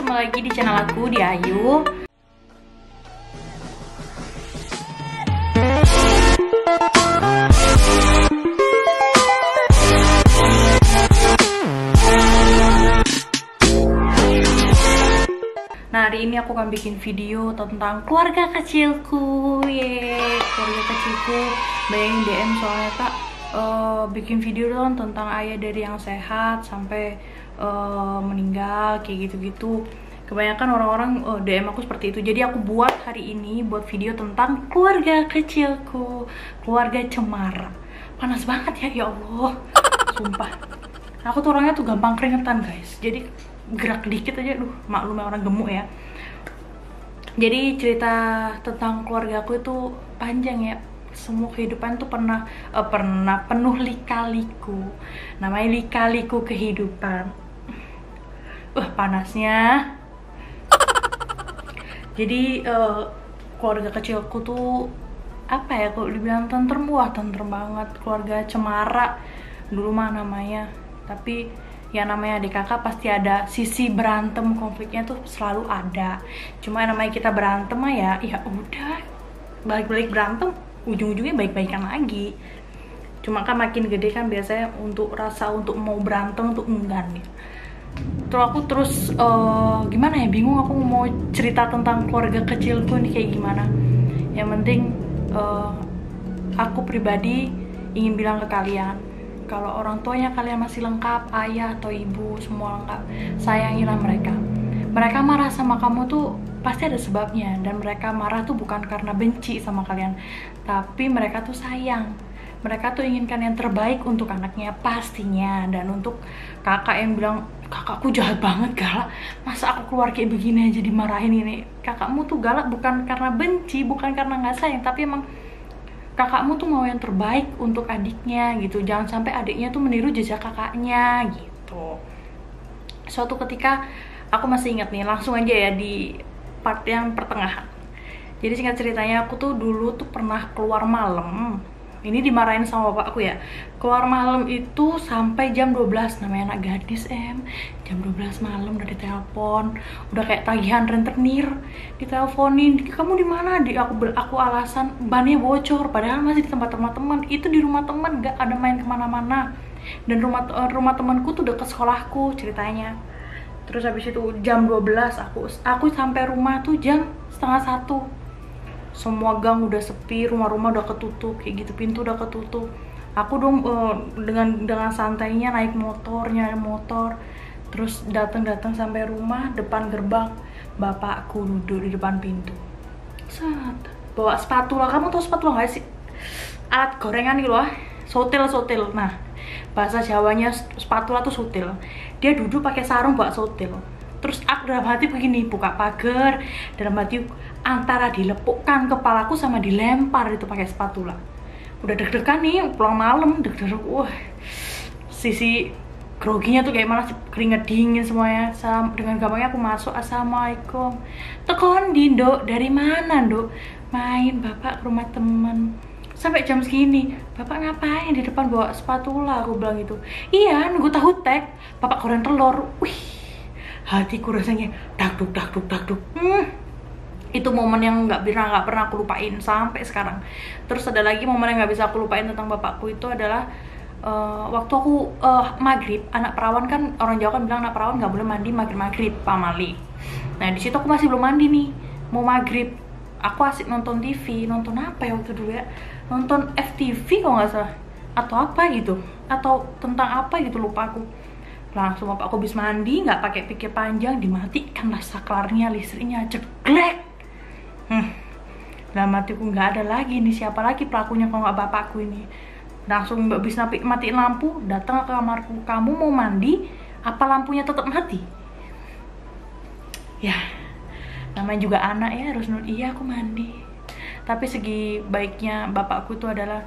kembali lagi di channel aku, di Ayu. Nah, hari ini aku akan bikin video tentang keluarga kecilku. Yeay, keluarga kecilku. Bayangin DM soalnya Kak, bikin video dong tentang ayah dari yang sehat sampai meninggal, kayak gitu-gitu. Kebanyakan orang-orang DM aku seperti itu. Jadi aku buat hari ini video tentang keluarga kecilku, keluarga Cemara. Panas banget ya Allah. Sumpah. Aku tuh orangnya tuh gampang keringetan guys. Jadi gerak dikit aja, maklum orang gemuk ya. Jadi cerita tentang keluarga aku itu panjang ya. Semua kehidupan tuh pernah penuh lika-liku. Namanya lika-liku kehidupan. Panasnya. Jadi keluarga kecilku tuh apa ya, kalau dibilang tentrem, tentrem banget. Keluarga Cemara dulu mah namanya. Tapi ya namanya adik kakak pasti ada sisi berantem, konfliknya tuh selalu ada. Cuma namanya kita berantem mah ya udah, balik-balik berantem, ujung-ujungnya baik-baikan lagi. Cuma kan makin gede kan biasanya untuk rasa untuk mau berantem tuh enggan gitu. Terus aku gimana ya, bingung aku mau cerita tentang keluarga kecilku nih kayak gimana. Yang penting aku pribadi ingin bilang ke kalian, kalau orang tuanya kalian masih lengkap, ayah atau ibu semua lengkap, sayangilah mereka. Mereka marah sama kamu tuh pasti ada sebabnya, dan mereka marah tuh bukan karena benci sama kalian, tapi mereka tuh sayang. Mereka tuh inginkan yang terbaik untuk anaknya pastinya. Dan untuk kakak yang bilang, kakakku jahat banget, galak, masa aku keluar kayak begini aja dimarahin ini. Kakakmu tuh galak bukan karena benci, bukan karena nggak sayang, tapi emang kakakmu tuh mau yang terbaik untuk adiknya gitu. Jangan sampai adiknya tuh meniru jejak kakaknya gitu. Suatu ketika, aku masih ingat nih, langsung aja ya di part yang pertengahan. Jadi singkat ceritanya, aku tuh dulu tuh pernah keluar malam. Ini dimarahin sama bapakku ya. Keluar malam itu sampai jam 12, namanya anak gadis jam 12 malam udah ditelepon, udah kayak tagihan rentenir, diteleponin, kamu di mana? Aku alasan bannya bocor, padahal masih di tempat teman-teman. Itu di rumah teman, gak ada main kemana-mana. Dan rumah temanku tuh deket sekolahku ceritanya. Terus habis itu jam 12 aku sampai rumah tuh jam setengah 1. Semua gang udah sepi, rumah-rumah udah ketutup kayak gitu, pintu udah ketutup. Aku dong dengan santainya naik motor, nyari motor, terus datang sampai rumah, depan gerbang bapakku duduk di depan pintu. Set, bawa spatula. Kamu tahu spatula nggak sih? Alat gorengan gitu loh, sotil. Nah, bahasa Jawanya spatula tuh sotil. Dia duduk pakai sarung bawa sotil. Terus aku dalam hati begini, buka pagar, dalam hati antara dilepukkan kepalaku sama dilempar itu pakai spatula. Udah deg-degan nih, pulang malam, deg-deg. Sisi groginya tuh kayak malah keringet dingin semuanya. Dengan gampangnya aku masuk, assalamualaikum. Tekon di Nduk, dari mana Nduk? Main bapak ke rumah temen. Sampai jam segini, bapak ngapain di depan bawa spatula? Aku bilang gitu. Iya, nunggu tahu tek, bapak goreng telur. Hatiku rasanya dakduk. Itu momen yang nggak pernah aku lupain sampai sekarang. Terus ada lagi momen yang nggak bisa aku lupain tentang bapakku, itu adalah waktu aku maghrib. Anak perawan kan, orang Jawa kan bilang anak perawan nggak boleh mandi maghrib pamali. Nah di situ aku masih belum mandi nih, mau maghrib. Aku asik nonton TV, nonton apa ya waktu dulu ya, nonton FTV kalau nggak salah, atau apa gitu, atau tentang apa gitu, lupa aku. Langsung bapakku habis mandi, nggak pakai pikir panjang, dimatikan lah saklarnya, listriknya, ceklek. Dalam hatiku nggak ada lagi nih, siapa lagi pelakunya kalau nggak bapakku ini. Langsung habis matiin lampu, datang ke kamarku, kamu mau mandi apa lampunya tetap mati? Ya namanya juga anak ya, harus nurut. Iya aku mandi. Tapi segi baiknya bapakku itu adalah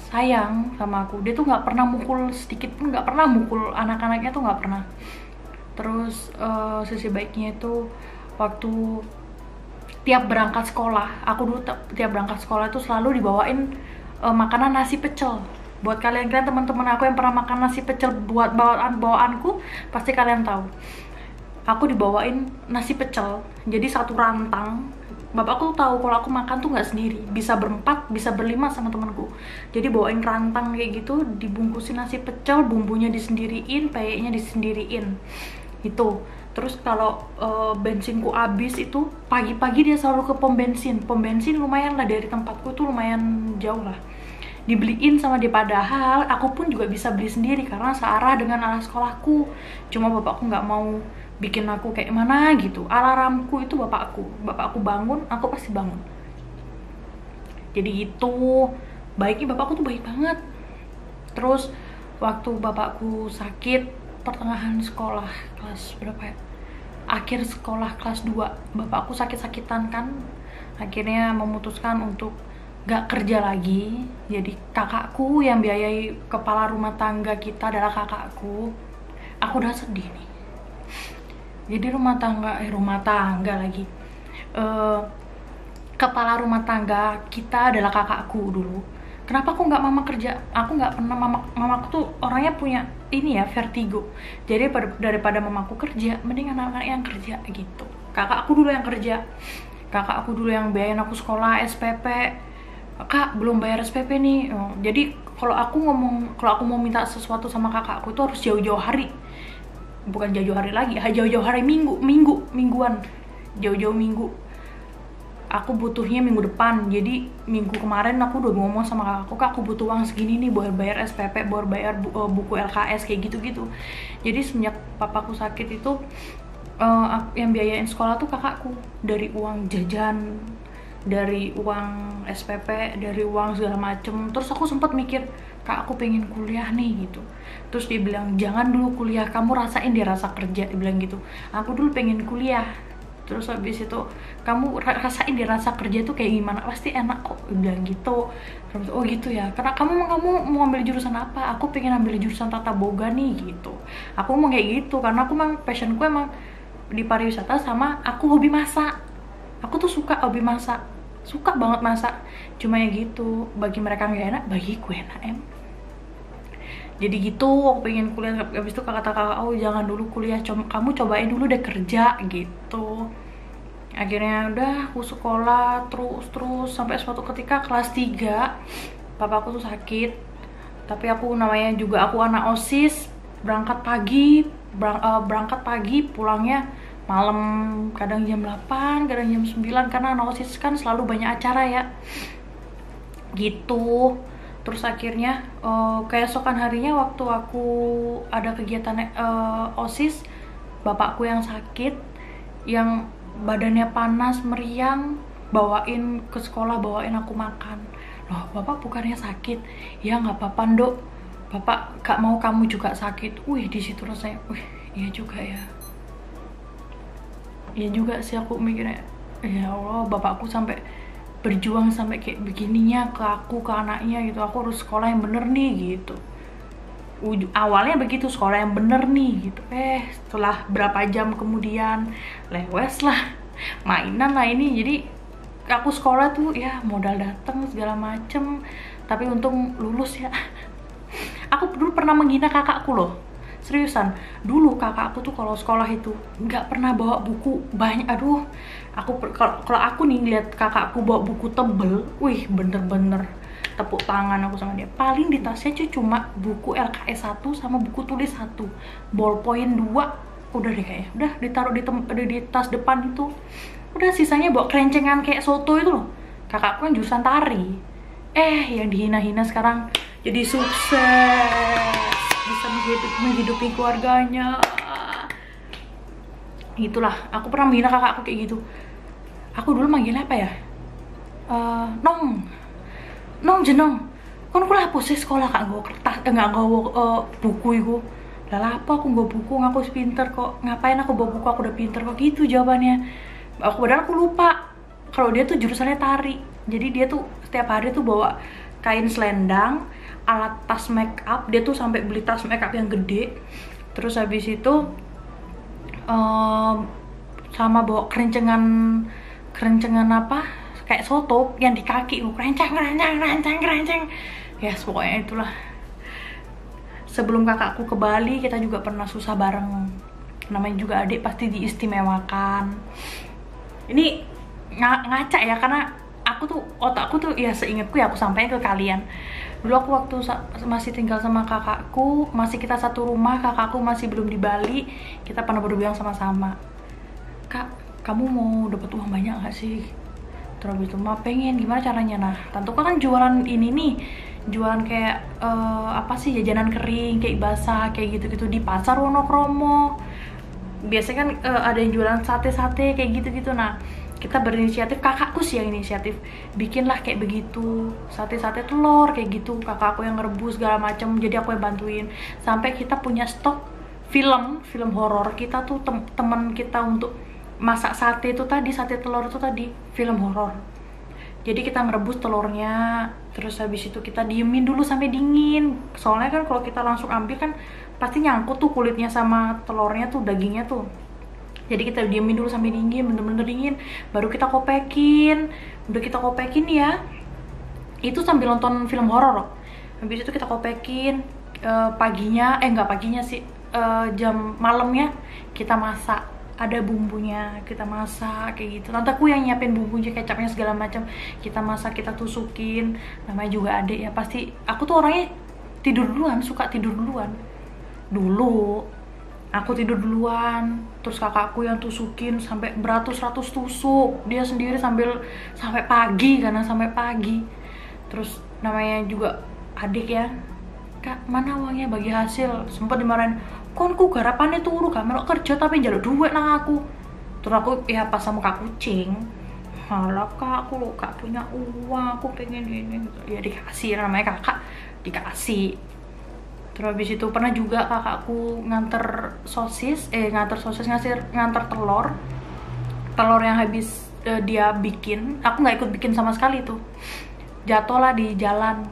sayang sama aku. Dia tuh nggak pernah mukul sedikit pun, nggak pernah mukul anak-anaknya tuh, nggak pernah. Terus sisi baiknya itu waktu tiap berangkat sekolah, aku dulu tiap berangkat sekolah itu selalu dibawain makanan nasi pecel. Buat kalian teman-teman aku yang pernah makan nasi pecel buat bawaanku, pasti kalian tahu. aku dibawain nasi pecel, jadi satu rantang. Bapakku tahu kalau aku makan tuh nggak sendiri, bisa berempat, bisa berlima sama temanku. Jadi bawain rantang kayak gitu, dibungkusin nasi pecel, bumbunya disendiriin, peyeknya disendiriin. Itu. Terus kalau bensinku habis itu pagi-pagi dia selalu ke pom bensin. Pom bensin lumayan lah, dari tempatku tuh lumayan jauh lah. Dibeliin sama dia, padahal aku pun juga bisa beli sendiri karena searah dengan arah sekolahku. Cuma bapakku nggak mau bikin aku kayak mana gitu. Alarmku itu bapakku bangun, aku pasti bangun. Jadi itu baiknya bapakku tuh baik banget. Terus waktu bapakku sakit pertengahan sekolah, kelas berapa ya, akhir sekolah kelas 2, bapakku sakit-sakitan kan, akhirnya memutuskan untuk gak kerja lagi. Jadi kakakku yang biayai, kepala rumah tangga kita adalah kakakku. Aku udah sedih nih. Jadi rumah tangga lagi, kepala rumah tangga kita adalah kakakku dulu. Kenapa aku nggak mama kerja? Aku nggak pernah, mamaku tuh orangnya punya ini ya, vertigo. Jadi daripada mamaku kerja, mending anak-anak yang kerja gitu. Kakakku dulu yang kerja, kakakku dulu yang biayain aku sekolah, SPP. Kak, belum bayar SPP nih. Jadi kalau aku mau minta sesuatu sama kakakku itu harus jauh-jauh hari. Bukan jauh-jauh hari lagi, jauh-jauh hari, mingguan. Jauh-jauh minggu. Aku butuhnya minggu depan. Jadi minggu kemarin aku udah ngomong sama kakakku, Kak, aku butuh uang segini nih buat bayar SPP, buat bayar buku LKS kayak gitu-gitu. Jadi semenjak papaku sakit itu yang biayain sekolah tuh kakakku, dari uang jajan, dari uang SPP, dari uang segala macem. Terus aku sempat mikir, Kak, aku pengen kuliah nih gitu. Terus dia bilang, jangan dulu kuliah, kamu rasain dia rasa kerja, dia bilang gitu. Aku dulu pengen kuliah. Terus habis itu, kamu rasain dia rasa kerja tuh kayak gimana, pasti enak kok, dia bilang gitu. Terus, oh gitu ya, karena kamu mau ambil jurusan apa? Aku pengen ambil jurusan tata boga nih gitu. Aku mau kayak gitu, karena aku emang passionku emang di pariwisata, sama aku hobi masak. Aku tuh suka hobi masak, suka banget masak. Cuma ya gitu, bagi mereka nggak enak, bagiku enak Jadi gitu, aku pengen kuliah. Habis itu kata kakak, oh jangan dulu kuliah, kamu cobain dulu deh kerja gitu. Akhirnya udah aku sekolah terus sampai suatu ketika kelas 3 papaku tuh sakit. Tapi aku namanya juga aku anak OSIS, berangkat pagi pulangnya malam, kadang jam 8, kadang jam 9, karena anak OSIS kan selalu banyak acara ya gitu. Terus akhirnya keesokan harinya waktu aku ada kegiatan OSIS, bapakku yang sakit, yang badannya panas meriang, bawain ke sekolah, bawain aku makan. Loh, bapak bukannya sakit? Ya nggak apa-apa, Dok. Bapak gak mau kamu juga sakit. Wih, di situ rasanya, wih, iya juga ya. Iya juga sih, aku mikirnya, ya Allah, bapakku sampai berjuang sampai kayak begininya ke aku, ke anaknya gitu. Aku harus sekolah yang bener nih gitu. Awalnya begitu, sekolah yang bener nih gitu. Setelah berapa jam kemudian lewes lah, mainan lah ini. Jadi aku sekolah tuh ya modal dateng segala macem, tapi untung lulus ya. Aku dulu pernah menghina kakakku loh, seriusan. Dulu kakakku tuh kalau sekolah itu nggak pernah bawa buku banyak. Aduh, kalau aku nih lihat kakakku bawa buku tebel, wih, bener-bener tepuk tangan aku sama dia. Paling di tasnya cuma buku LKS 1 sama buku tulis 1, ballpoint 2, udah deh kayaknya. Udah ditaruh di tas depan itu. Udah sisanya bawa kerencengan kayak soto itu loh. Kakakku kan jurusan tari. Yang dihina-hina sekarang jadi sukses, bisa menghidupi keluarganya. Itulah, aku pernah menghina kakakku kayak gitu. Aku dulu manggilnya apa ya? Nong jenong. Kon kula apa sih sekolah kak nggo kertas, enggak nggo buku iku. Lah apa aku nggo buku, aku pinter kok. Ngapain aku bawa buku, aku udah pinter kok, gitu jawabannya. Padahal aku lupa kalau dia tuh jurusannya tari. Jadi dia tuh setiap hari tuh bawa kain selendang, alat tas make up. Dia tuh sampai beli tas make up yang gede. Terus habis itu sama bawa kerencengan apa, kayak soto yang di kaki, kerenceng. Ya pokoknya itulah. Sebelum kakakku ke Bali, kita juga pernah susah bareng. namanya juga adik pasti diistimewakan. Ini ngaca ya, karena aku tuh, otakku tuh ya seingatku ya aku sampaikan ke kalian. Dulu aku waktu masih tinggal sama kakakku, masih kita satu rumah, kakakku masih belum di Bali, kita pernah berbilang sama-sama, "Kak, kamu mau dapat uang banyak gak sih?" Terus itu, "Ma pengen." "Gimana caranya?" Nah, tantuku kan jualan ini nih, jualan kayak apa sih, jajanan kering, kayak basah, kayak gitu-gitu di pasar Wonokromo. Biasanya kan ada yang jualan sate-sate kayak gitu-gitu. Nah, kita berinisiatif, kakakku sih yang inisiatif, bikinlah kayak begitu, sate-sate telur kayak gitu. Kakakku yang ngerebus segala macam, jadi aku yang bantuin. Sampai kita punya stok film horor. Kita tuh temen kita untuk masak sate itu tadi, sate telur itu tadi, film horor. Jadi kita ngerebus telurnya, terus habis itu kita diemin dulu sampai dingin. Soalnya kan kalau kita langsung ambil kan pasti nyangkut tuh kulitnya sama telurnya tuh, dagingnya tuh. Jadi kita diemin dulu sampai dingin, bener-bener dingin, baru kita kopekin. Udah kita kopekin ya, itu sambil nonton film horor. Habis itu kita kopekin, paginya, nggak paginya sih, jam malamnya kita masak. Ada bumbunya, kita masak kayak gitu. Tanteku yang nyiapin bumbunya, kecapnya segala macam. Kita masak, kita tusukin. Namanya juga adik ya, pasti aku tuh orangnya tidur duluan, suka tidur duluan. Dulu aku tidur duluan, terus kakakku yang tusukin sampai beratus-ratus tusuk, dia sendiri sampai pagi, karena sampai pagi. Terus namanya juga adik ya, "Kak, mana uangnya bagi hasil?" Sempet dimarahin, "Kon ku garapannya turu gak melok kerja tapi njaluk duit nang aku." Terus aku ya pas sama kak kucing, "Halah Kak, aku lo gak punya uang, aku pengen ini." Ya dikasih, namanya kakak dikasih. Terus habis itu pernah juga kakakku nganter sosis, nganter telur yang habis dia bikin. Aku nggak ikut bikin sama sekali tuh, jatuh lah di jalan.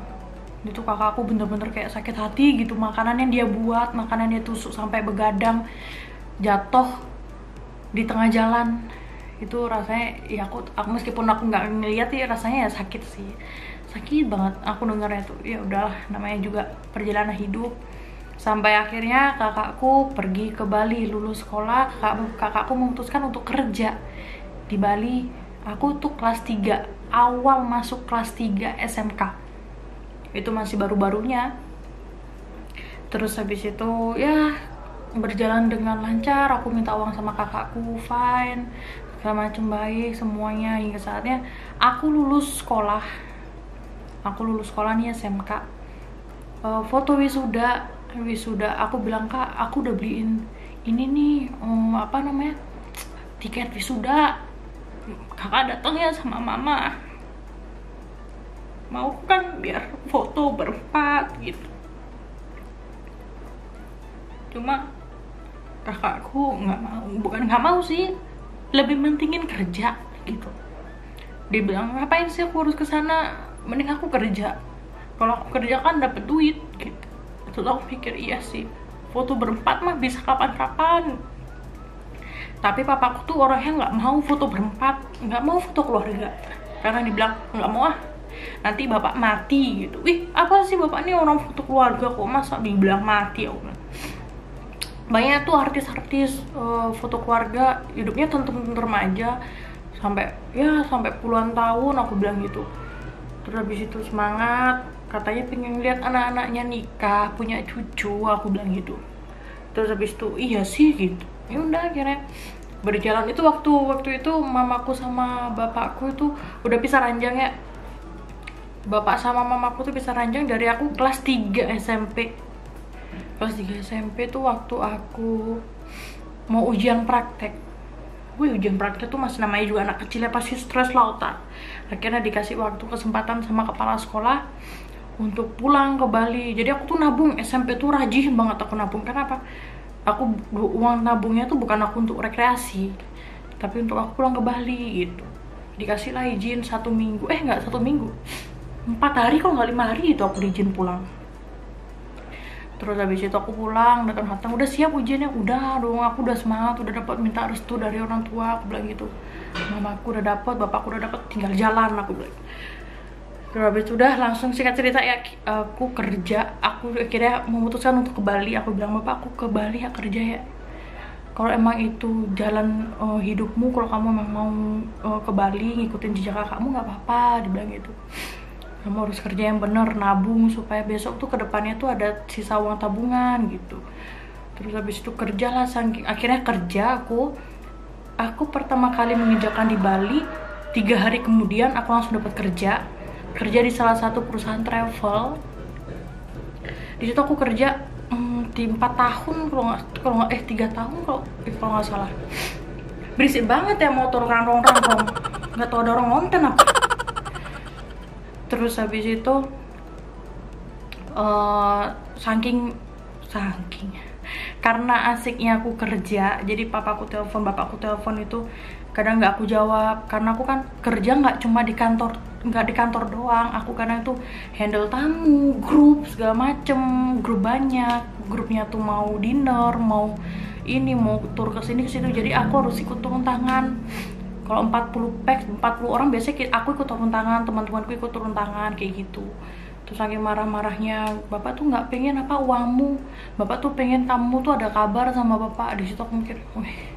Itu kakakku bener-bener kayak sakit hati gitu, makanan yang dia buat, makanan dia tusuk sampai begadang, jatuh di tengah jalan. Itu rasanya ya, aku meskipun aku nggak ngeliat ya, rasanya ya sakit sih, sakit banget aku dengarnya tuh. Ya udahlah, namanya juga perjalanan hidup. Sampai akhirnya kakakku pergi ke Bali, lulus sekolah. Kakakku memutuskan untuk kerja di Bali. Aku tuh kelas 3, awal masuk kelas 3 SMK, itu masih baru-barunya. Terus habis itu ya berjalan dengan lancar, aku minta uang sama kakakku, fine, segala macam baik semuanya, hingga saatnya aku lulus sekolah nih SMK. Foto wisuda aku bilang, "Kak, aku udah beliin ini nih, apa namanya, tiket wisuda. Kakak datang ya sama mama, mau kan biar foto berempat gitu." Cuma kakakku bukan nggak mau sih, lebih mentingin kerja gitu. Dia bilang, "Ngapain sih aku harus kesana, mending aku kerja, kalau aku kerja kan dapet duit gitu." Terus aku pikir, iya sih, foto berempat mah bisa kapan-kapan. Tapi papaku tuh orangnya nggak mau foto berempat, nggak mau foto keluarga, karena dibilang nggak mau nanti bapak mati gitu. Ih, apa sih bapak ini orang foto keluarga kok, masa dibilang mati? Aku bilang, banyak tuh artis-artis foto keluarga hidupnya tentrem aja sampai puluhan tahun, aku bilang gitu. Terus habis itu semangat, katanya pengen lihat anak-anaknya nikah, punya cucu, aku bilang gitu. Terus habis itu, iya sih gitu. Ya udah, akhirnya berjalan. Itu waktu itu mamaku sama bapakku itu udah pisah ranjang ya. Bapak sama mamaku tuh pisah ranjang dari aku kelas 3 SMP. Kelas 3 SMP tuh waktu aku mau ujian praktek. Ujian praktek tuh masih namanya juga anak kecil ya, pasti stres lah otak. Akhirnya dikasih waktu kesempatan sama kepala sekolah untuk pulang ke Bali. Jadi aku tuh nabung, SMP tuh rajin banget aku nabung. Kenapa? Aku uang nabungnya tuh bukan aku untuk rekreasi, tapi untuk aku pulang ke Bali gitu. Dikasih lah izin 1 minggu, nggak 1 minggu, 4 hari kalau nggak 5 hari itu aku diizin pulang. Terus habis itu aku pulang, datang udah siap ujiannya, udah dong, aku udah semangat, udah dapat minta restu dari orang tua, aku bilang gitu. Mamaku udah dapat, bapakku udah dapat, tinggal jalan, aku bilang. Terus habis itu udah langsung singkat cerita ya, aku kerja, aku akhirnya memutuskan untuk ke Bali. Aku bilang, "Bapak, aku ke Bali ya kerja ya." kalau emang itu jalan hidupmu, kalau kamu emang mau ke Bali ngikutin jejak kakakmu nggak apa-apa, dibilang gitu. Kamu harus kerja yang bener, nabung supaya besok tuh kedepannya tuh ada sisa uang tabungan gitu. Terus habis itu kerjalah, akhirnya kerja. Aku pertama kali menginjakan di Bali, 3 hari kemudian aku langsung dapat kerja di salah satu perusahaan travel. Di situ aku kerja di 4 tahun kalau nggak 3 tahun kalau nggak salah. Berisik banget ya motor rong, nggak tahu ada orang nonton apa. Terus habis itu saking karena asiknya aku kerja, jadi bapakku telepon itu kadang nggak aku jawab, karena aku kan kerja nggak cuma di kantor, nggak di kantor doang. Aku kadang itu handle tamu, grup segala macem, grup banyak, grupnya tuh mau dinner, mau tur ke sini ke situ, jadi aku harus ikut turun tangan. Kalau 40 orang biasanya aku ikut turun tangan, teman-temanku ikut turun tangan kayak gitu. Terus saking marah-marahnya, bapak tuh nggak pengen apa uangmu, bapak tuh pengen kamu tuh ada kabar sama bapak. Di situ aku mikir, wih,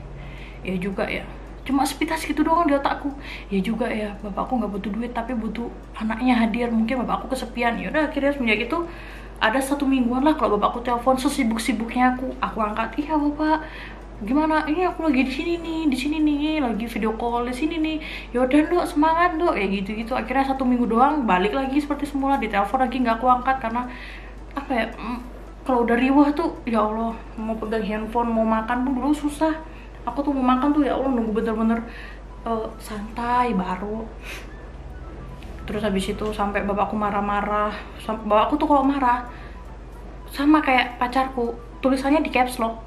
ya juga ya, cuma sepintas gitu doang di otakku. Ya juga ya, bapakku nggak butuh duit tapi butuh anaknya hadir, mungkin bapakku kesepian. Ya udah, akhirnya semenjak itu ada 1 mingguan lah kalau bapakku telepon, sesibuk-sibuknya aku angkat. Iya bapak, gimana, ini aku lagi di sini nih lagi video call di sini nih. Yaudah dok, semangat dok, ya gitu. Akhirnya 1 minggu doang balik lagi seperti semula, ditelepon lagi nggak aku angkat karena apa ya, kalau udah riwah tuh ya Allah, mau pegang handphone, mau makan pun dulu susah. Aku tuh mau makan tuh ya Allah nunggu bener-bener santai baru. Terus habis itu sampai bapakku marah-marah. Bapakku tuh kalau marah sama kayak pacarku, tulisannya di caps lock,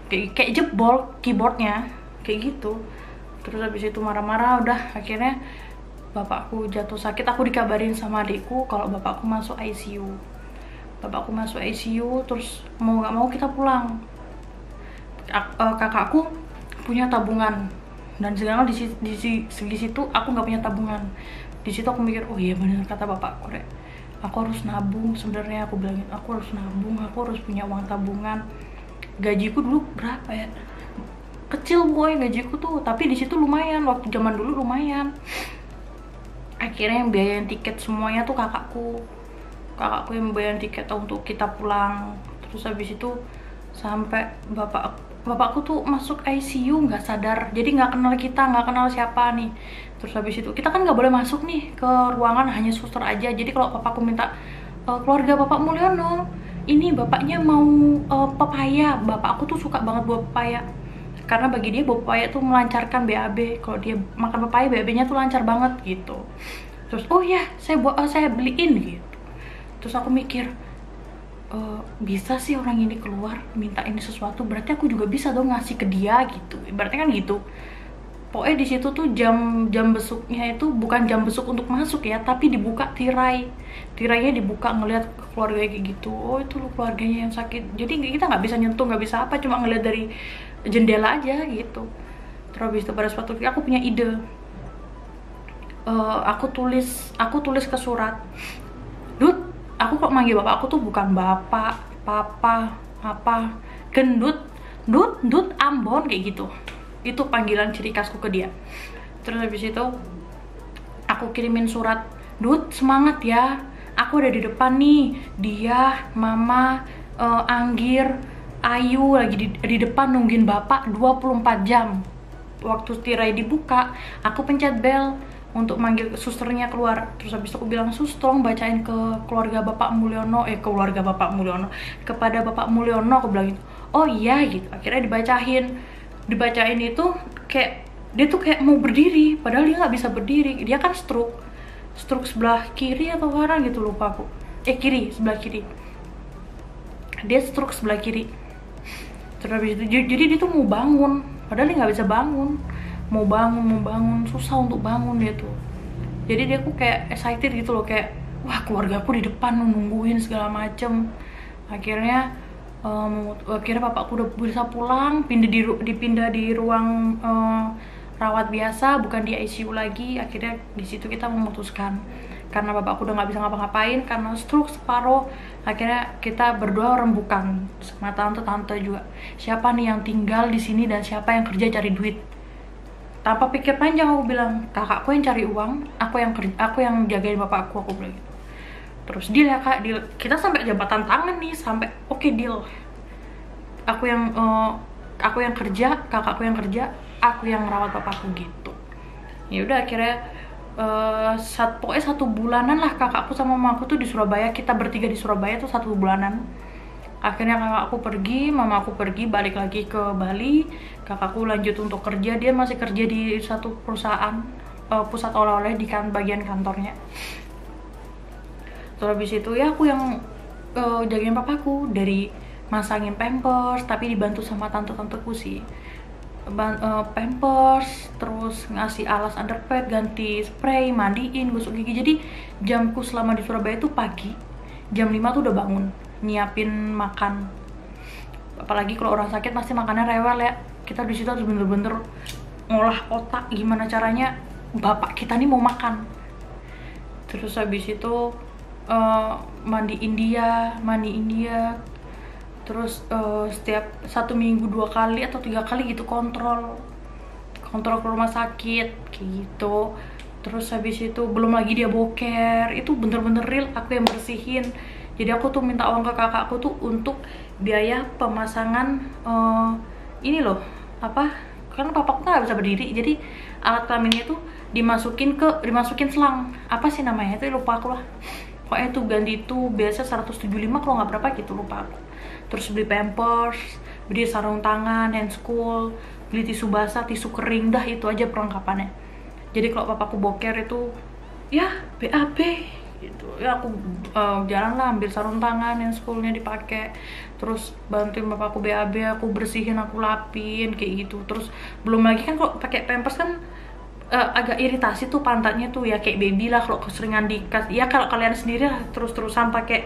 kayak jebol keyboardnya kayak gitu. Terus habis itu marah-marah, udah akhirnya bapakku jatuh sakit. Aku dikabarin sama adikku kalau bapakku masuk ICU. Terus mau nggak mau kita pulang. Kakakku punya tabungan, dan sedangkan di situ aku nggak punya tabungan. Di situ aku mikir, oh iya benar kata bapakku, aku harus nabung. Sebenarnya aku bilangin, aku harus nabung, aku harus punya uang tabungan. Gajiku dulu berapa ya, kecil gajiku tuh, tapi di situ lumayan, waktu zaman dulu lumayan. Akhirnya yang biayain tiket semuanya tuh kakakku yang bayarin tiket untuk kita pulang. Terus habis itu sampai bapakku tuh masuk ICU nggak sadar, jadi nggak kenal kita, nggak kenal siapa nih. Terus habis itu kita kan nggak boleh masuk nih ke ruangan, hanya suster aja. Jadi kalau bapakku minta, keluarga Bapak Mulyono ini bapaknya mau pepaya. Bapakku tuh suka banget buah pepaya, karena bagi dia buah pepaya tuh melancarkan BAB. Kalau dia makan pepaya, BAB-nya tuh lancar banget gitu. Terus oh ya, saya beliin gitu. Terus aku mikir, bisa sih orang ini keluar minta ini sesuatu, berarti aku juga bisa dong ngasih ke dia gitu, berarti kan gitu. Pokoknya di situ tuh jam besuknya itu bukan jam besuk untuk masuk ya, tapi dibuka tirainya dibuka, ngelihat keluarga kayak gitu. Oh itu loh keluarganya yang sakit. Jadi kita nggak bisa nyentuh, nggak bisa apa, cuma ngelihat dari jendela aja gitu. Terus habis itu pada suatu ketika aku punya ide, aku tulis ke surat, Dut, aku kok manggil bapak aku tuh bukan bapak, papa, apa, gendut, Dut Ambon kayak gitu. Itu panggilan ciri khasku ke dia. Terus habis itu aku kirimin surat, Dut semangat ya, aku ada di depan nih, dia, mama, Anggir, Ayu lagi di depan nungguin bapak 24 jam. Waktu tirai dibuka, aku pencet bel untuk manggil susternya keluar. Terus habis itu aku bilang, sus tolong bacain ke keluarga Bapak Mulyono, kepada Bapak Mulyono, aku bilang gitu. Oh iya gitu. Akhirnya dibacain itu kayak dia tuh kayak mau berdiri, padahal dia nggak bisa berdiri. Dia kan stroke sebelah kiri atau kanan gitu, lupa aku. Kiri, sebelah kiri. Dia stroke sebelah kiri. Terus habis itu jadi dia tuh mau bangun, padahal dia nggak bisa bangun. Mau bangun, susah untuk bangun dia tuh. Jadi dia tuh kayak excited gitu loh, kayak wah keluarga aku di depan nungguin segala macem. Akhirnya bapakku udah bisa pulang, dipindah di ruang rawat biasa, bukan di ICU lagi. Akhirnya di situ kita memutuskan karena bapakku udah nggak bisa ngapa-ngapain karena stroke separuh. Akhirnya kita berdua rembukan sama tante-tante juga, siapa nih yang tinggal di sini dan siapa yang kerja cari duit. Tanpa pikir panjang aku bilang, kakakku yang cari uang, aku yang jagain bapakku, aku bilang gitu. Terus deal ya kak, deal. Kita sampai jabatan tangan nih, sampai oke, deal. Aku yang kerja, kakakku yang kerja, aku yang merawat bapakku gitu. Ya udah akhirnya pokoknya 1 bulanan lah kakakku sama mamaku tuh di Surabaya. Kita bertiga di Surabaya tuh 1 bulanan. Akhirnya kakakku pergi, mamaku pergi, balik lagi ke Bali. Kakakku lanjut untuk kerja, dia masih kerja di satu perusahaan pusat oleh-oleh di bagian kantornya. Terus habis itu ya aku yang jagain papaku, dari masangin pampers, tapi dibantu sama tante-tanteku sih. Pampers, terus ngasih alas underpad, ganti spray, mandiin, gosok gigi. Jadi jamku selama di Surabaya itu pagi jam 5 tuh udah bangun nyiapin makan. Apalagi kalau orang sakit pasti makannya rewel ya. Kita di situ harus bener-bener ngolah otak gimana caranya bapak kita nih mau makan. Terus habis itu mandi India. Terus setiap 1 minggu 2 kali atau 3 kali gitu kontrol ke rumah sakit kayak gitu. Terus habis itu belum lagi dia boker, itu bener-bener real aku yang bersihin. Jadi aku tuh minta uang ke kakakku tuh untuk biaya pemasangan ini loh, apa, kan papaku kan gak bisa berdiri, jadi alat kelaminnya tuh dimasukin selang, apa sih namanya itu, lupa aku lah. Pokoknya tuh ganti itu biasa 175 kalau nggak berapa gitu, lupa aku. Terus beli pampers, beli sarung tangan, handskool, beli tisu basah, tisu kering, dah itu aja perlengkapannya. Jadi kalau papaku boker itu ya BAB gitu ya, aku jalan lah ambil sarung tangan, handskoolnya dipakai, terus bantuin bapakku BAB, aku bersihin, aku lapin kayak gitu. Terus belum lagi kan kalau pakai pampers kan agak iritasi tuh pantatnya tuh ya, kayak baby lah kalau keseringan dikas. Ya kalau kalian sendiri lah terus-terusan pakai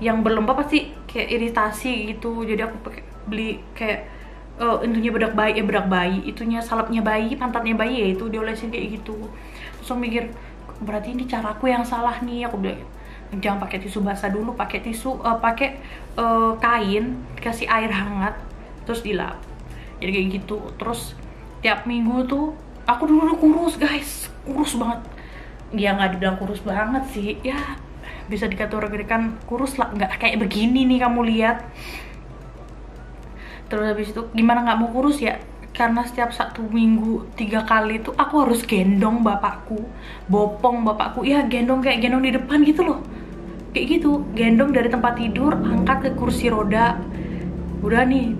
yang berlembab pasti kayak iritasi gitu. Jadi aku beli kayak intinya bedak bayi, itunya salapnya bayi, pantatnya bayi, ya itu diolesin kayak gitu. Terus aku mikir, berarti ini caraku yang salah nih, aku bilang jangan pakai tisu basah dulu, pakai kain, kasih air hangat, terus dilap. Jadi kayak gitu. Terus tiap minggu tuh aku dulu kurus guys, kurus banget. Ya nggak dibilang kurus banget sih, ya bisa dikategorikan kurus lah, nggak kayak begini nih kamu lihat. Terus habis itu gimana nggak mau kurus ya, karena setiap 1 minggu 3 kali tuh aku harus gendong bapakku, bopong bapakku, ya gendong kayak gendong di depan gitu loh, kayak gitu, gendong dari tempat tidur, angkat ke kursi roda, udah nih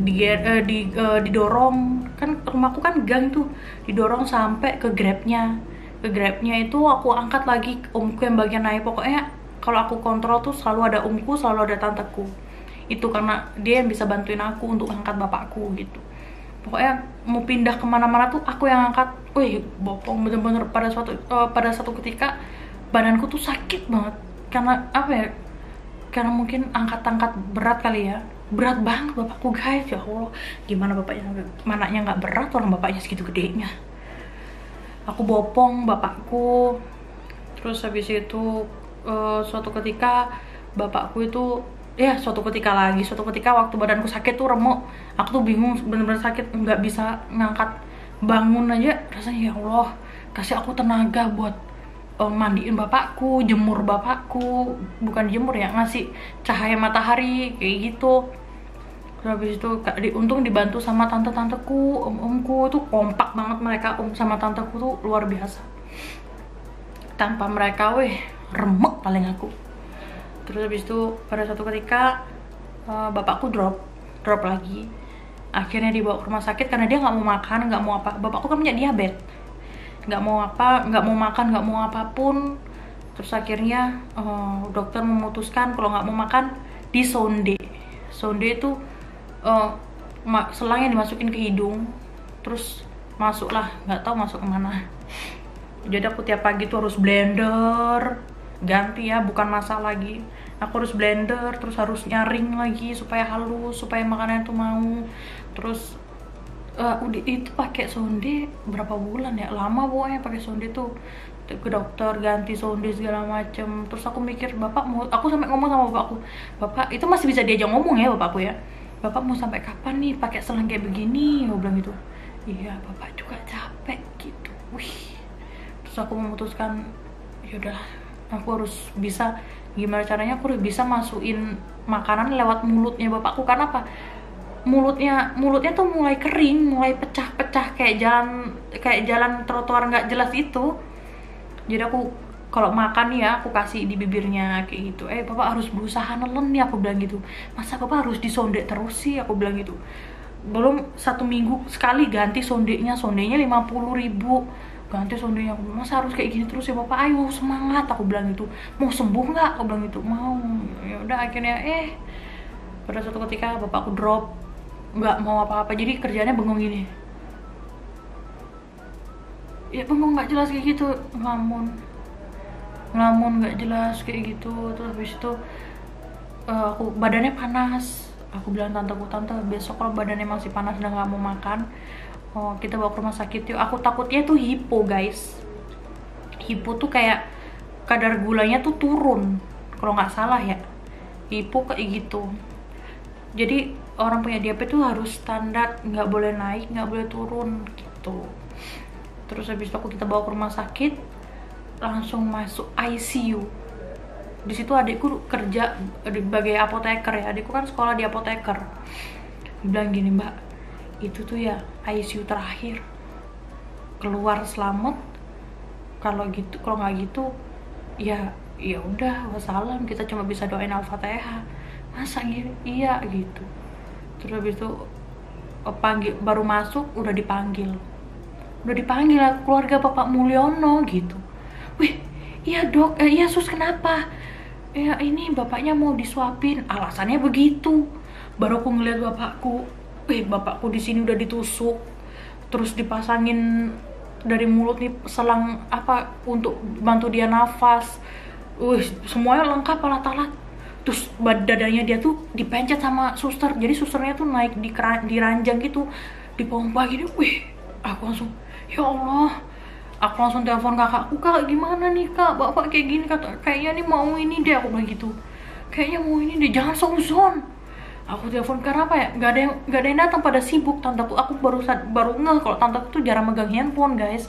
didorong, kan rumahku kan gang tuh, didorong sampai ke grabnya itu aku angkat lagi, omku yang bagian naik. Pokoknya kalau aku kontrol tuh selalu ada omku, selalu ada tanteku. Itu karena dia yang bisa bantuin aku untuk angkat bapakku gitu. Pokoknya mau pindah kemana-mana tuh aku yang angkat. Wih, bopong bener-bener. Pada satu ketika badanku tuh sakit banget, karena apa ya, karena mungkin angkat-angkat berat kali ya. Berat banget bapakku guys, ya Allah. Gimana bapaknya, mananya nggak berat, orang bapaknya segitu gedenya. Aku bopong bapakku. Terus habis itu suatu ketika bapakku itu, ya suatu ketika waktu badanku sakit tuh remuk, aku tuh bingung, bener-bener sakit, nggak bisa ngangkat, bangun aja rasanya ya Allah, kasih aku tenaga buat mandiin bapakku, jemur bapakku, bukan jemur ya, ngasih cahaya matahari kayak gitu. Terus habis itu untung dibantu sama tante-tanteku, om-omku tuh kompak banget mereka, om sama tanteku tuh luar biasa. Tanpa mereka remek paling aku. Terus habis itu pada suatu ketika bapakku drop lagi. Akhirnya dibawa ke rumah sakit karena dia nggak mau makan, nggak mau apa. Bapakku kan punya diabetes, nggak mau makan, nggak mau apapun. Terus akhirnya dokter memutuskan kalau nggak mau makan disonde. Sonde itu selang yang dimasukin ke hidung, terus masuklah, nggak tahu masuk kemana. Jadi aku tiap pagi tuh harus blender, ganti ya, bukan masak lagi, aku harus blender, terus harus nyaring lagi supaya halus, supaya makanan tuh mau. Terus Udah itu pakai sonde berapa bulan ya, lama pokoknya pakai sonde tuh, ke dokter ganti sonde segala macem. Terus aku mikir, bapak mau, aku sampai ngomong sama bapakku, bapak itu masih bisa diajak ngomong ya bapakku ya, bapak mau sampai kapan nih pakai selang kayak begini, aku bilang gitu. Iya bapak juga capek gitu. Wih, terus aku memutuskan yaudah, aku harus bisa, gimana caranya aku harus bisa masukin makanan lewat mulutnya bapakku. Karena apa, mulutnya tuh mulai kering, mulai pecah-pecah kayak jalan trotoar nggak jelas itu. Jadi aku kalau makan nih ya, aku kasih di bibirnya kayak gitu. Bapak harus berusaha nelen nih, aku bilang gitu. Masa bapak harus disondek terus sih, aku bilang gitu. Belum 1 minggu sekali ganti sondenya 50.000 ganti sondenya. Masa harus kayak gini terus ya bapak, ayo semangat, aku bilang gitu. Mau sembuh nggak, aku bilang gitu. Mau. Ya udah akhirnya pada suatu ketika bapakku drop, nggak mau apa-apa, jadi kerjanya bengong gini ya, bengong nggak jelas kayak gitu, ngelamun nggak jelas kayak gitu. Terus habis itu aku badannya panas, aku bilang tanteku, tante besok kalau badannya masih panas dan nggak mau makan, kita bawa ke rumah sakit yuk. Aku takutnya tuh hipo guys, hipo tuh kayak kadar gulanya tuh turun kalau nggak salah ya, hipo kayak gitu. Jadi orang punya diabetes tuh harus standar, nggak boleh naik nggak boleh turun gitu. Terus habis itu kita bawa ke rumah sakit, langsung masuk ICU. Di situ adikku kerja sebagai apoteker ya, adikku kan sekolah di apoteker. Bilang gini, mbak, itu tuh ya ICU terakhir, keluar selamat, kalau nggak gitu ya udah wassalam, kita cuma bisa doain Al-Fatihah. Masa gini? Iya gitu. Terus habis itu baru masuk udah dipanggil keluarga Bapak Mulyono gitu. Wih, iya dok, iya sus, kenapa? Ya ini bapaknya mau disuapin, alasannya begitu. Baru aku ngeliat bapakku, bapakku di sini udah ditusuk, terus dipasangin dari mulut nih selang apa untuk bantu dia nafas. Semuanya lengkap alat-alat. Terus dadanya dia tuh dipencet sama suster, jadi susternya tuh naik di ranjang gitu, dipompa gini. Aku langsung, ya Allah, aku langsung telepon kakakku, kak gimana nih kak, bapak kayak gini, kayaknya nih mau ini deh, aku bilang gitu, kayaknya mau ini deh, jangan seuzon. Aku telepon karena apa ya, nggak ada yang datang, pada sibuk. Tanteku, aku baru ngeh kalau tanteku tuh jarang megang handphone guys.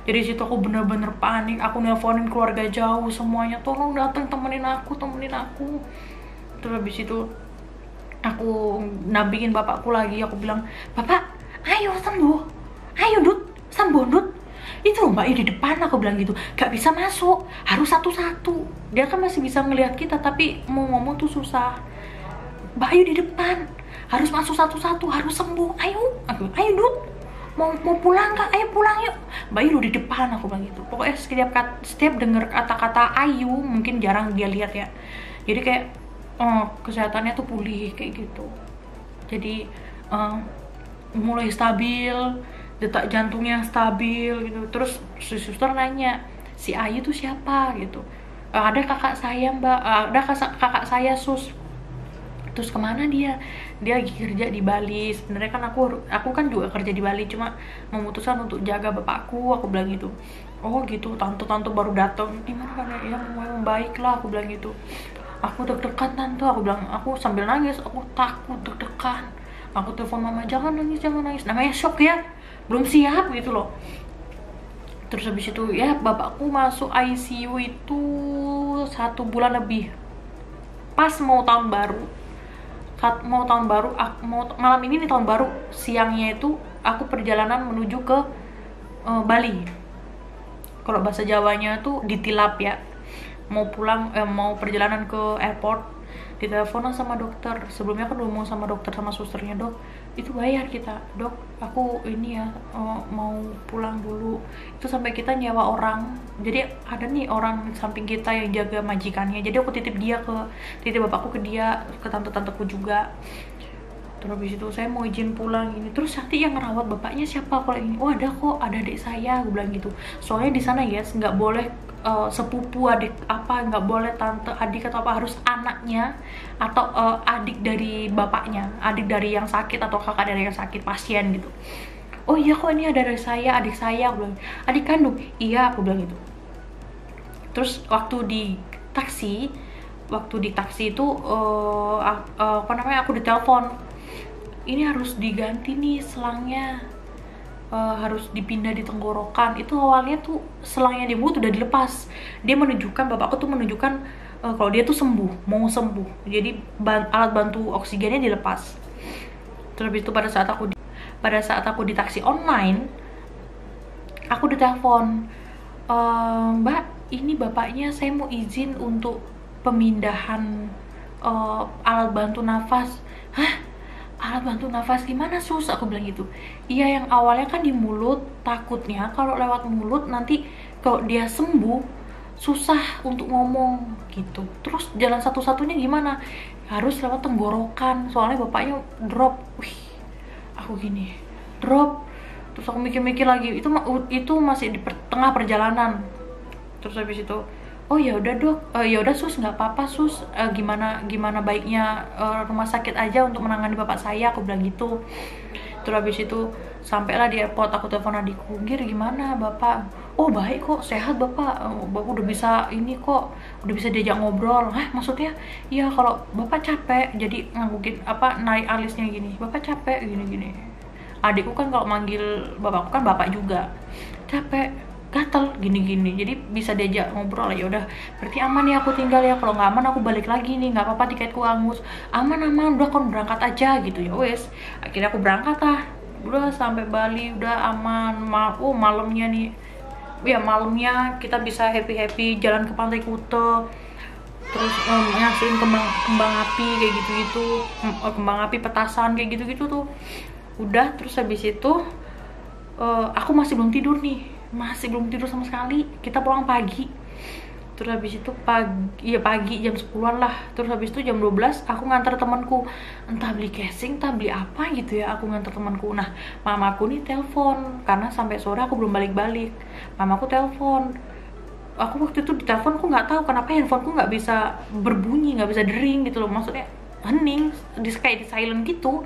Jadi situ aku bener-bener panik, aku nelponin keluarga jauh semuanya, tolong datang temenin aku. Terus habis itu aku nampingin bapakku lagi, aku bilang, bapak ayo sembuh, ayo Dut, sembuh Dut, itu Mbak Ayu di depan, aku bilang gitu, gak bisa masuk, harus satu-satu. Dia kan masih bisa ngelihat kita, tapi mau ngomong tuh susah. Mbak Ayu di depan, harus masuk satu-satu, harus sembuh, ayo Dut, mau pulang kak, ayo pulang yuk. Mbak Ayu di depan, aku bilang gitu. Pokoknya setiap denger kata-kata Ayu, mungkin jarang dia lihat ya, jadi kayak kesehatannya tuh pulih kayak gitu. Jadi mulai stabil, detak jantungnya stabil gitu. Terus si suster nanya, si Ayu tuh siapa gitu. Ada kakak saya mbak, ada kakak saya sus. Terus kemana dia lagi kerja di Bali. Sebenarnya kan aku kan juga kerja di Bali, cuma memutuskan untuk jaga bapakku, aku bilang gitu. Oh gitu, tante baru datang, gimana kan ya, membaik lah, aku bilang gitu. Aku deg-degan tante, aku bilang, aku sambil nangis, aku takut, deg-degan. Aku telepon mama, jangan nangis, namanya shock ya, belum siap gitu loh. Terus habis itu ya bapakku masuk ICU itu 1 bulan lebih, pas mau tahun baru. Malam ini nih tahun baru, siangnya itu aku perjalanan menuju ke Bali. Kalau bahasa Jawanya tuh ditilap ya, mau pulang, mau perjalanan ke airport, diteleponan sama dokter. Sebelumnya kan ngomong sama dokter sama susternya, dok itu bayar kita, dok aku ini ya mau pulang dulu. Itu sampai kita nyewa orang, jadi ada nih orang samping kita yang jaga majikannya, jadi aku titip bapakku ke dia, ke tante-tanteku juga. Terus habis itu saya mau izin pulang ini, terus nanti yang ngerawat bapaknya siapa kalau ini? Oh ada kok, ada adik saya, gue bilang gitu. Soalnya di sana ya nggak boleh sepupu adik apa, nggak boleh tante adik atau apa, harus anaknya atau adik dari bapaknya, adik dari yang sakit atau kakak dari yang sakit pasien gitu. Oh iya kok, ini ada dari saya, adik saya, aku bilang. Adik kandung? Iya, aku bilang gitu. Terus waktu di taksi itu apa namanya, aku ditelepon, ini harus diganti nih selangnya, harus dipindah di tenggorokan. Itu awalnya tuh selangnya di mulut udah dilepas, dia menunjukkan, bapakku tuh menunjukkan kalau dia tuh mau sembuh, jadi alat bantu oksigennya dilepas. Terus itu pada saat aku di taksi online, aku ditelepon, Mbak, ini bapaknya saya mau izin untuk pemindahan alat bantu nafas. Hah? Alat bantu nafas gimana sus? Aku bilang gitu. Iya, yang awalnya kan di mulut, takutnya kalau lewat mulut nanti kalau dia sembuh susah untuk ngomong gitu. Terus jalan satu-satunya gimana? Harus lewat tenggorokan, soalnya bapaknya drop. Wih, aku gini, drop. Terus aku mikir-mikir lagi, itu masih di tengah perjalanan. Terus habis itu, oh ya udah dok, ya udah sus, nggak apa-apa sus, gimana baiknya rumah sakit aja untuk menangani bapak saya, aku bilang gitu. Terus habis itu sampailah di airport, aku telepon adikku, Gir gimana bapak? Oh baik kok, sehat bapak, bapak udah bisa ini kok, udah bisa diajak ngobrol. Hah maksudnya? Iya kalau bapak capek, jadi nganggukin apa, naik alisnya gini, bapak capek gini-gini. Adikku kan kalau manggil bapakku kan bapak juga, capek, gatel gini-gini, jadi bisa diajak ngobrol. Ya udah berarti aman ya aku tinggal ya, kalau nggak aman aku balik lagi nih, nggak apa-apa tiketku hangus. Aman udah kon berangkat aja gitu. Ya wes, akhirnya aku berangkat lah, udah sampai Bali udah aman. Malamnya nih ya, malamnya kita bisa happy jalan ke Pantai Kuta, terus nyaksiin kembang api kayak gitu-gitu, kembang api petasan kayak gitu-gitu tuh. Udah, terus habis itu aku masih belum tidur sama sekali. Kita pulang pagi. Terus habis itu pagi jam 10-an lah. Terus habis itu jam 12 aku nganter temanku, entah beli casing, entah beli apa gitu ya, aku nganter temanku. Nah, mamaku nih telepon karena sampai sore aku belum balik-balik. Mamaku telepon. Aku waktu itu ditelepon, aku nggak tahu kenapa handphoneku nggak bisa berbunyi, nggak bisa dering gitu loh. Maksudnya hening, kayak di silent gitu.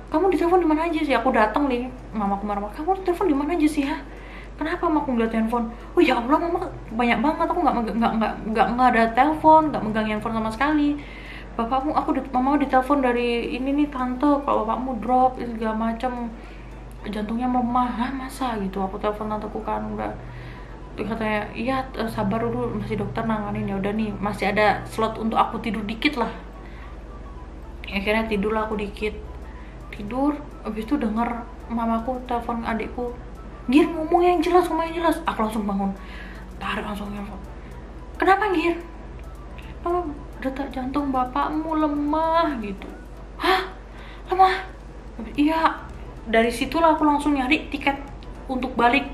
Kamu ditelepon di mana aja sih? Aku datang nih, mamaku marah-marah, kamu ditelepon di mana aja sih ya? Kenapa mamaku ngeliat handphone? Oh ya Allah, mama banyak banget, aku nggak ada telepon, nggak megang handphone sama sekali. Mama ditelepon dari ini nih tante, kalau bapakmu drop segala macem, jantungnya melemah. Hah masa gitu? Aku telepon tanteku kan, udah katanya iya sabar dulu, masih dokter nanganin. Ya udah nih, masih ada slot untuk aku tidur dikit lah. Akhirnya tidur lah aku dikit. Tidur, habis itu denger mamaku telepon adikku, Gir ngomong yang jelas. Aku langsung bangun, tarik langsung handphone. Kenapa Gir? Oh, detak jantung bapakmu lemah gitu. Hah? Lemah? Iya. Dari situlah aku langsung nyari tiket untuk balik,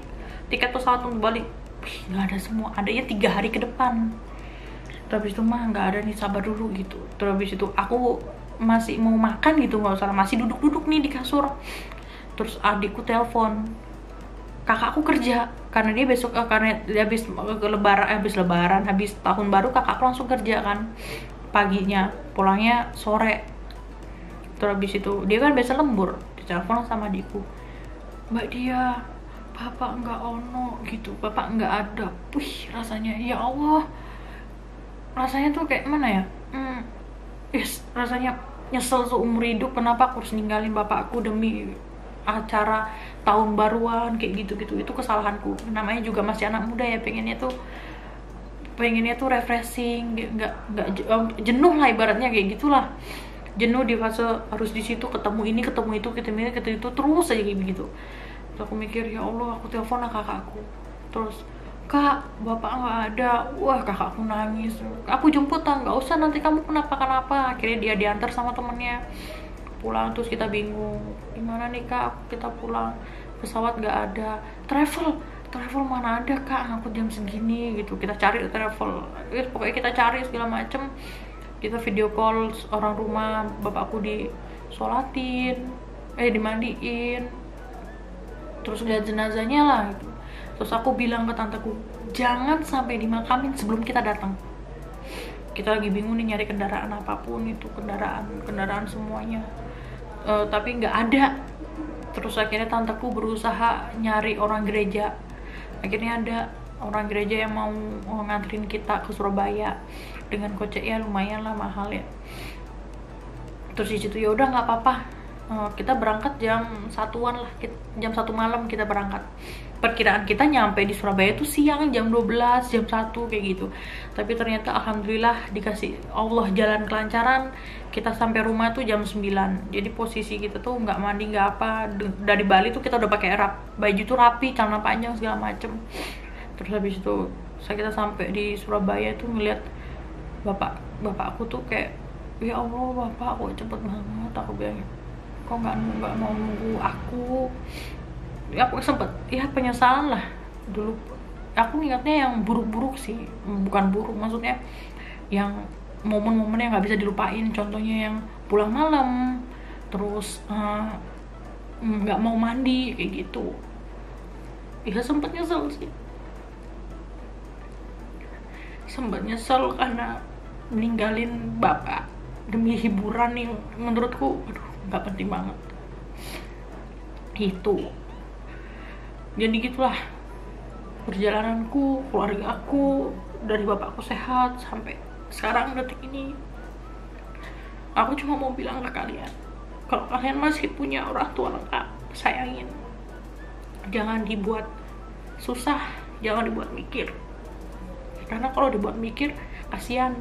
tiket pesawat untuk balik. Nggak ada semua, adanya 3 hari ke depan. Terus habis itu mah nggak ada nih, sabar dulu gitu. Terus habis itu aku masih mau makan gitu, nggak usah, masih duduk-duduk nih di kasur. Terus adikku telepon, kakakku kerja karena dia besok karena dia habis lebaran, habis tahun baru, kakakku langsung kerja kan paginya, pulangnya sore. Terus habis itu dia kan biasa lembur, ditelepon sama adikku, Mbak Dia, bapak nggak ono gitu, bapak nggak ada. Wih rasanya ya Allah, rasanya tuh kayak mana ya, rasanya nyesel seumur hidup, kenapa aku harus ninggalin bapakku demi acara tahun baruan kayak gitu-gitu. Itu kesalahanku, namanya juga masih anak muda ya, pengennya tuh refreshing, nggak jenuh lah ibaratnya kayak gitulah. Jenuh di fase harus di situ, ketemu ini ketemu itu terus aja kayak begitu. Terus aku mikir, ya Allah, aku telepon lah kakakku, terus Kak, bapak nggak ada. Wah, kakakku nangis. Aku jemput lah, nggak usah, nanti kamu kenapa. Akhirnya dia diantar sama temennya pulang. Terus kita bingung, gimana nih Kak, kita pulang, pesawat nggak ada, travel mana ada Kak, ngangkut jam segini gitu. Kita cari travel, pokoknya kita cari segala macem. Kita video call orang rumah, bapakku di sholatin, dimandiin, terus lihat jenazahnya lah gitu. Terus aku bilang ke tanteku, jangan sampai dimakamin sebelum kita datang. Kita lagi bingung nih nyari kendaraan apapun itu, kendaraan semuanya, tapi nggak ada. Terus akhirnya tanteku berusaha nyari orang gereja. Akhirnya ada orang gereja yang mau nganterin kita ke Surabaya dengan kocek ya lumayan lah, mahal ya. Terus di situ ya udah nggak apa-apa, kita berangkat jam 1-an lah, jam 1 malam kita berangkat. Perkiraan kita nyampe di Surabaya itu siang, jam 12, jam 1 kayak gitu. Tapi ternyata alhamdulillah dikasih Allah jalan kelancaran, kita sampai rumah tuh jam 9. Jadi posisi kita tuh nggak mandi nggak apa. Dari Bali tuh kita udah pakai baju tuh rapi, celana panjang segala macem. Terus habis itu kita sampai di Surabaya tuh ngeliat bapakku tuh kayak, ya Allah bapak kok cepet banget. Aku bilang, kok nggak mau nunggu aku. Ya aku sempet ya penyesalan lah dulu. Aku ingatnya yang buruk-buruk sih, bukan buruk, maksudnya yang momen-momen yang nggak bisa dilupain. Contohnya yang pulang malam, terus nggak mau mandi kayak gitu. Ya sempet nyesel sih, sempet nyesel karena meninggalin bapak demi hiburan yang menurutku aduh nggak penting banget itu. Jadi gitulah perjalananku, keluarga aku, dari bapakku sehat sampai sekarang detik ini. Aku cuma mau bilang ke kalian, kalau kalian masih punya orang tua lengkap, sayangin. Jangan dibuat susah, jangan dibuat mikir. Karena kalau dibuat mikir, kasihan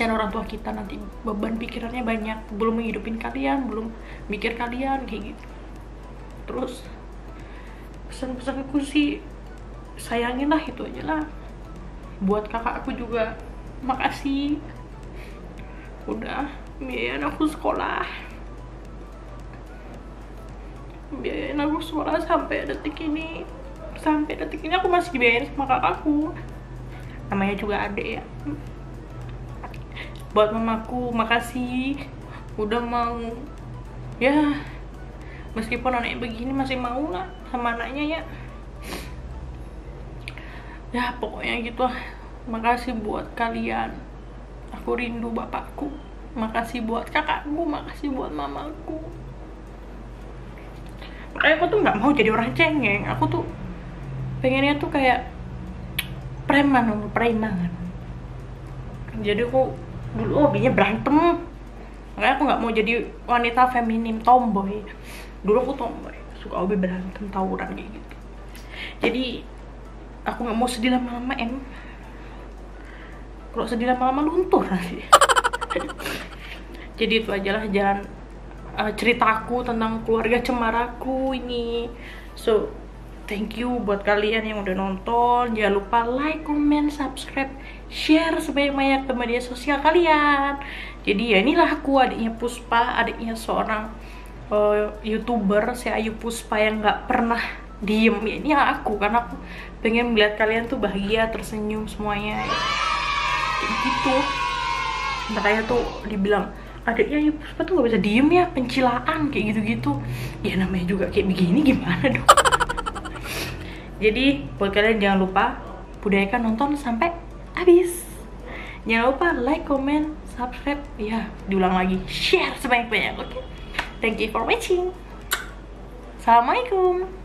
orang tua kita, nanti beban pikirannya banyak, belum menghidupin kalian, belum mikir kalian kayak gitu. Terus pesan-pesanku sih, sayangin lah, itu aja lah. Buat kakak aku juga makasih udah biayain aku sekolah, sampai detik ini. Aku masih dibiayain sama kakakku, namanya juga adek ya. Buat mamaku makasih udah mau, ya meskipun anaknya begini masih mau lah sama anaknya ya. Ya pokoknya gitu lah. Makasih buat kalian, aku rindu bapakku. Makasih buat kakakku, makasih buat mamaku. Makanya aku tuh nggak mau jadi orang cengeng. Aku tuh pengennya tuh kayak preman. Jadi aku dulu hobinya berantem. Makanya aku nggak mau jadi wanita feminim, tomboy. Dulu aku tomboy, suka hobi berantem, tawuran kayak gitu. Jadi aku nggak mau sedih lama-lama kalau sedih lama-lama luntur nanti. Jadi itu aja lah ceritaku tentang keluarga cemaraku ini. So thank you buat kalian yang udah nonton. Jangan lupa like, comment, subscribe, share sebanyak-banyak ke media sosial kalian. Jadi ya inilah aku, adiknya Puspa, adiknya seorang YouTuber, si Ayu Puspa yang nggak pernah diem. Ya ini aku, karena aku pengen melihat kalian tuh bahagia, tersenyum semuanya ya. Gitu. Makanya tuh dibilang adiknya Ayu Puspa tuh nggak bisa diem ya, pencilaan kayak gitu-gitu. Ya namanya juga kayak begini, gimana dong. Jadi buat kalian jangan lupa budayakan nonton sampai habis. Jangan lupa like, comment, subscribe, ya diulang lagi, share sebanyak-banyak. Oke? Thank you for watching. Assalamualaikum.